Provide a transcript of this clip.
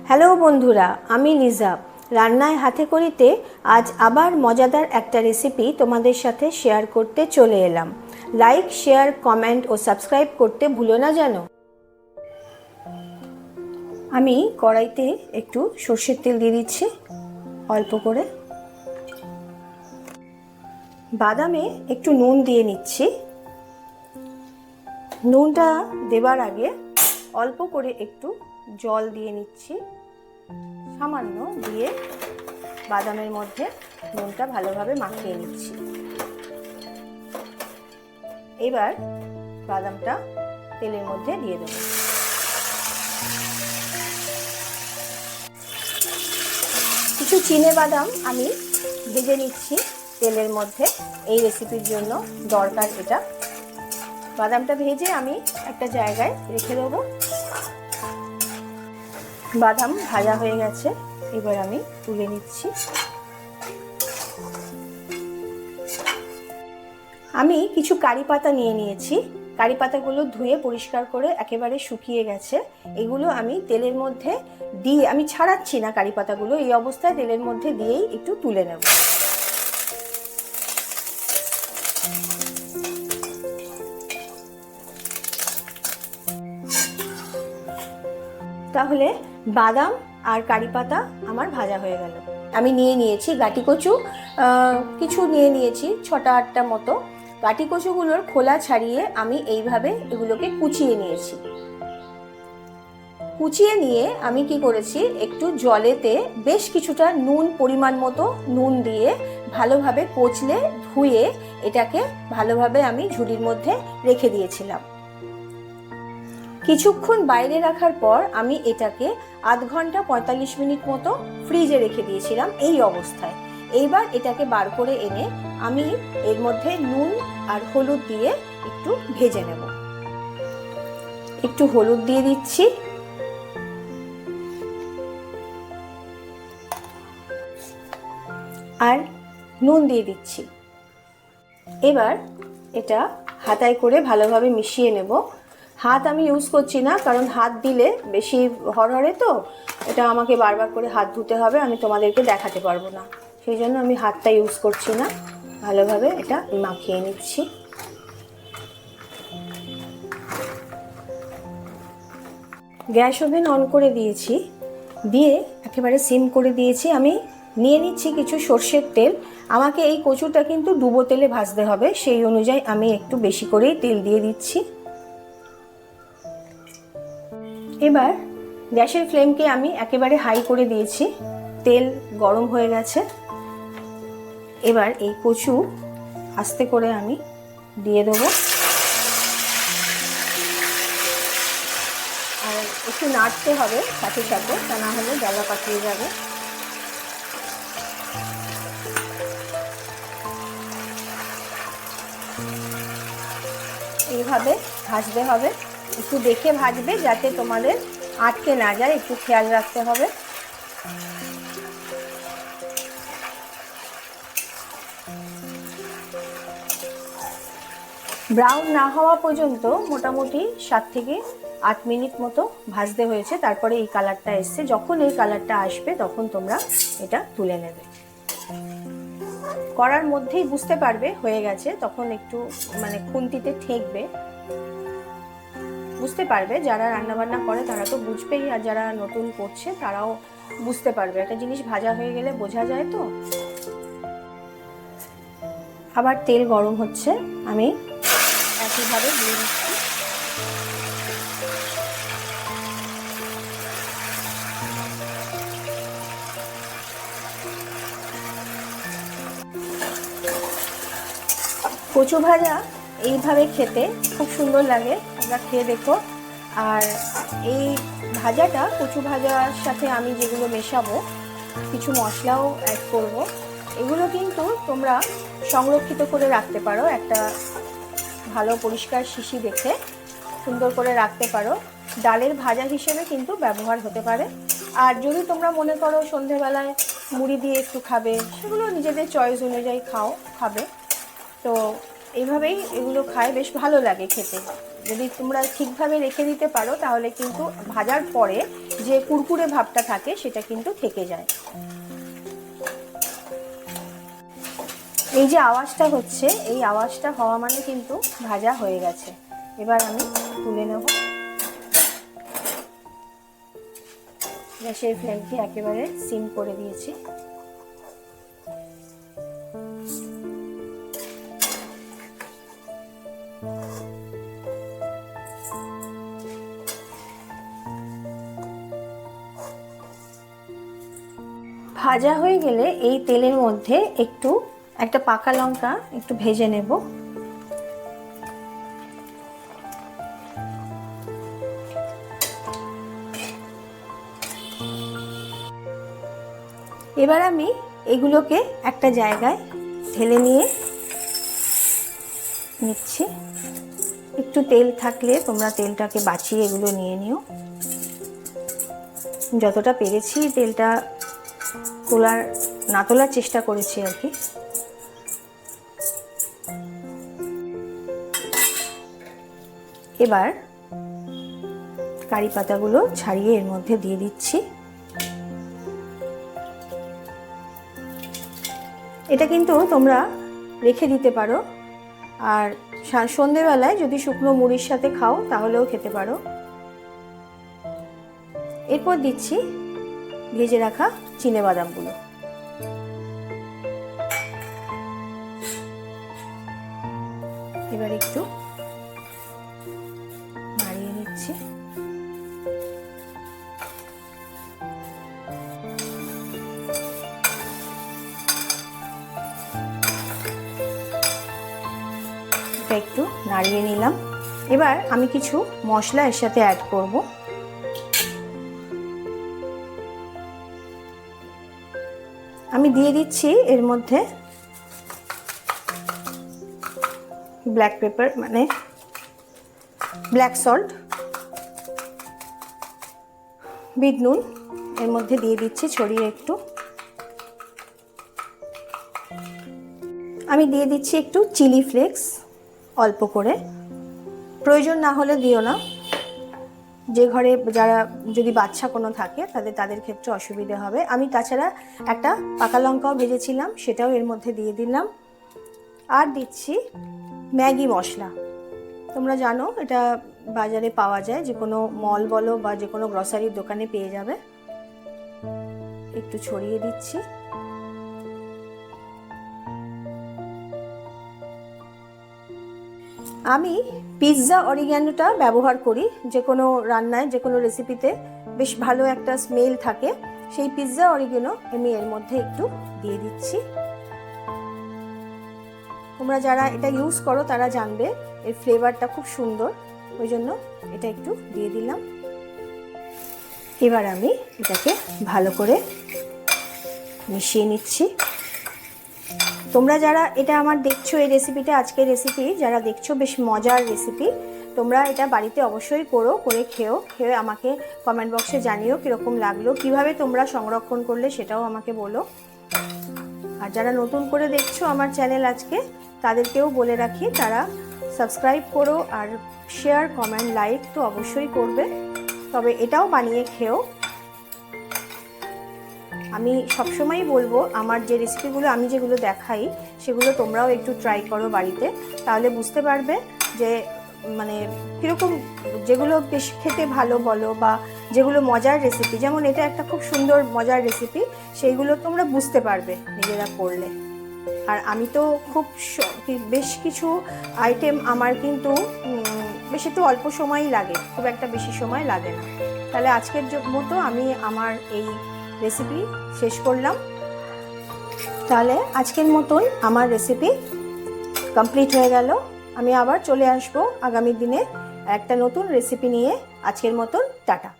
Hello বন্ধুরা, আমি লিজা। রান্নায় হাতে করিতে আজ আবার মজাদার একটা রেসিপি তোমাদের সাথে শেয়ার করতে চলে এলাম। লাইক, শেয়ার, কমেন্ট ও সাবস্ক্রাইব করতে ভুলো না যেন। আমি কড়াইতে একটু সর্ষের তেল দিয়ে দিচ্ছি অল্প করে। বাদামে একটু নুন দিয়ে নিচ্ছি। নুনটা দেবার আগে অল্প করে একটু জল দিয়ে নিচ্ছি, সামান্য দিয়ে বাদামের মধ্যে নুনটা ভালোভাবে মাখিয়ে নিচ্ছি। এবার বাদামটা তেলের মধ্যে দিয়ে দেব। কিছু চিনে বাদাম আমি ভেজে নিচ্ছি তেলের মধ্যে, এই রেসিপির জন্য দরকার এটা। বাদামটা ভেজে আমি একটা জায়গায় রেখে দেবো। বাদাম ভাজা হয়ে গেছে, এবার আমি তুলে নিচ্ছি। আমি কিছু কারি পাতা নিয়ে নিয়েছি। কারি পাতাগুলো ধুয়ে পরিষ্কার করে একেবারে শুকিয়ে গেছে। এগুলো আমি তেলের মধ্যে দিয়ে, আমি ছাড়াচ্ছি না কারি পাতাগুলো, এই অবস্থায় তেলের মধ্যে দিয়েই একটু তুলে নেব। তাহলে বাদাম আর কারি পাতা আমার ভাজা হয়ে গেল। আমি নিয়ে নিয়েছি গাটি কচু, কিছু নিয়ে নিয়েছি 6-8টা মতো। গাটি কচুগুলোর খোলা ছাড়িয়ে আমি এইভাবে এগুলোকে কুচিয়ে নিয়েছি। কুচিয়ে নিয়ে আমি কি করেছি, একটু জলেতে বেশ কিছুটা নুন, পরিমাণ মতো নুন দিয়ে ভালোভাবে কচলে ধুয়ে এটাকে ভালোভাবে আমি ঝুড়ির মধ্যে রেখে দিয়েছিলাম। কিছুক্ষণ বাইরে রাখার পর আমি এটাকে আধ ঘন্টা 45 মিনিট মতো ফ্রিজে রেখে দিয়েছিলাম এই অবস্থায়। এইবার এটাকে বার করে এনে আমি এর মধ্যে নুন আর হলুদ দিয়ে একটু ভেজে নেব। একটু হলুদ দিয়ে দিচ্ছি, আর নুন দিয়ে দিচ্ছি। এবার এটা হাতায় করে ভালোভাবে মিশিয়ে নেব। হাত আমি ইউজ করছি না, কারণ হাত দিলে বেশি হরহরে তো, এটা আমাকে বারবার করে হাত ধুতে হবে, আমি তোমাদেরকে দেখাতে পারবো না, সেই জন্য আমি হাতটা ইউজ করছি না। ভালোভাবে এটা মাখিয়ে নিচ্ছি। গ্যাস ওভেন অন করে দিয়েছি, দিয়ে একেবারে সিম করে দিয়েছি। আমি নিয়ে নিচ্ছি কিছু সর্ষের তেল। আমাকে এই কচুটা কিন্তু ডুবো তেলে ভাজতে হবে, সেই অনুযায়ী আমি একটু বেশি করেই তেল দিয়ে দিচ্ছি। এবার গ্যাসের ফ্লেমকে আমি একেবারে হাই করে দিয়েছি, তেল গরম হয়ে গেছে। এবার এই কচু আস্তে করে আমি দিয়ে দেবো, আর একটু নাড়তে হবে সাথে সাথে, তা না হলে জ্বালা পাকিয়ে যাবে। এইভাবে ভাজতে হবে, একটু দেখে ভাজবে যাতে তোমাদের আটকে না যায়, একটু খেয়াল রাখতে হবে। ব্রাউন না হওয়া পর্যন্ত মোটামুটি 7 থেকে 8 মিনিট মতো ভাজতে হয়েছে। তারপরে এই কালারটা এসছে। যখন এই কালারটা আসবে তখন তোমরা এটা তুলে নেবে। করার মধ্যেই বুঝতে পারবে হয়ে গেছে, তখন একটু মানে খুন্তিতে ঠেকবে, বুঝতে পারবে। যারা রান্নাবান্না করে তারা তো বুঝবেই, আর যারা নতুন করছে তারাও বুঝতে পারবে। একটা জিনিস ভাজা হয়ে গেলে বোঝা যায় তো। আবার তেল গরম হচ্ছে, আমি একইভাবে দিয়ে দিচ্ছি। কচু ভাজা এইভাবে খেতে খুব সুন্দর লাগে, তোমরা খেয়ে দেখো। আর এই ভাজাটা, কচু ভাজার সাথে আমি যেগুলো মেশাবো, কিছু মশলাও অ্যাড করব, এগুলো কিন্তু তোমরা সংরক্ষিত করে রাখতে পারো। একটা ভালো পরিষ্কার শিশি দেখে সুন্দর করে রাখতে পারো। ডালের ভাজা হিসেবে কিন্তু ব্যবহার হতে পারে। আর যদি তোমরা মনে করো সন্ধেবেলায় মুড়ি দিয়ে একটু খাবে, সেগুলো নিজেদের চয়েস অনুযায়ী খাবে। তো এইভাবেই এগুলো খায়, বেশ ভালো লাগে খেতে। যদি তোমরা ঠিকভাবে রেখে দিতে পারো তাহলে কিন্তু ভাজার পরে যে কুরকুরে ভাবটা থাকে সেটা কিন্তু থেকে যায়। এই যে আওয়াজটা হচ্ছে, এই আওয়াজটা হওয়া মানে কিন্তু ভাজা হয়ে গেছে। এবার আমি তুলে নেব। গ্যাসের ফ্লেমকে একেবারে সিম করে দিয়েছি। ভাজা হয়ে গেলে এই তেলের মধ্যে একটা পাকা লঙ্কা একটু ভেজে নেব। এবার আমি এগুলোকে একটা জায়গায় ঢেলে নিয়ে নিচ্ছি। একটু তেল থাকলে তোমরা তেলটাকে বাঁচিয়ে এগুলো নিয়ে নিও। যতটা পেরেছি তেলটা না তোলার চেষ্টা করেছি আর কি। এবার কারি পাতাগুলো ছাড়িয়ে এর মধ্যে দিয়ে দিচ্ছি। এটা কিন্তু তোমরা রেখে দিতে পারো, আর সন্ধেবেলায় যদি শুকনো মুড়ির সাথে খাও তাহলেও খেতে পারো। এরপর দিচ্ছি ভেজে রাখা চিনেবাদামগুলো। এবার একটু নাড়িয়ে নিচ্ছি। একটু নাড়িয়ে নিলাম। এবার আমি কিছু মশলা এর সাথে অ্যাড করব। আমি দিয়ে দিচ্ছি এর মধ্যে ব্ল্যাক পেপার মানে ব্ল্যাক সল্ট, বিট নুন এর মধ্যে দিয়ে দিচ্ছি ছড়িয়ে একটু। আমি দিয়ে দিচ্ছি একটু চিলি ফ্লেক্স অল্প করে, প্রয়োজন না হলে দিও না। যে ঘরে যারা যদি বাচ্চা কোনো থাকে তাদের ক্ষেত্রে অসুবিধে হবে। আমি তাছাড়া একটা পাকা লঙ্কাও ভেজেছিলাম, সেটাও এর মধ্যে দিয়ে দিলাম। আর দিচ্ছি ম্যাগি মশলা। তোমরা জানো এটা বাজারে পাওয়া যায়, যে কোনো মল বলো বা যে কোনো গ্রসারির দোকানে পেয়ে যাবে। একটু ছড়িয়ে দিচ্ছি। আমি পিৎজা অরিগ্যানোটা ব্যবহার করি যে কোনো রান্নায়, যে কোনো রেসিপিতে বেশ ভালো একটা স্মেল থাকে। সেই পিৎজা অরিগ্যানো আমি এর মধ্যে একটু দিয়ে দিচ্ছি। তোমরা যারা এটা ইউজ করো তারা জানবে এর ফ্লেভারটা খুব সুন্দর, ওই জন্য এটা একটু দিয়ে দিলাম। এবার আমি এটাকে ভালো করে মিশিয়ে নিচ্ছি। তোমরা যারা এটা আমার দেখছো, এই রেসিপিটা আজকের রেসিপি যারা দেখছো বেশ মজার রেসিপি, তোমরা এটা বাড়িতে অবশ্যই করে খেয়ে আমাকে কমেন্ট বক্সে জানিও কীরকম লাগলো, কিভাবে তোমরা সংরক্ষণ করলে সেটাও আমাকে বলো। আর যারা নতুন করে দেখছো আমার চ্যানেল আজকে, তাদেরকেও বলে রাখি তারা সাবস্ক্রাইব করো, আর শেয়ার কমেন্ট লাইক তো অবশ্যই করবে। তবে এটাও বানিয়ে খেও। আমি সবসময়ই বলবো আমার যে রেসিপিগুলো আমি যেগুলো দেখাই সেগুলো তোমরাও একটু ট্রাই করো বাড়িতে, তাহলে বুঝতে পারবে যে মানে কীরকম, যেগুলো বেশ খেতে ভালো বলো বা যেগুলো মজার রেসিপি, যেমন এটা একটা খুব সুন্দর মজার রেসিপি, সেইগুলো তোমরা বুঝতে পারবে নিজেরা করলে। আর আমি তো বেশ কিছু আইটেম আমার কিন্তু বেশ একটু অল্প সময়ই লাগে, খুব একটা বেশি সময় লাগে না। তাহলে আজকের মতো আমি আমার এই রেসিপি শেষ করলাম। তাহলে আজকের মতন আমার রেসিপি কমপ্লিট হয়ে গেল। আমি আবার চলে আসবো আগামী দিনে একটা নতুন রেসিপি নিয়ে। আজকের মতন টাটা।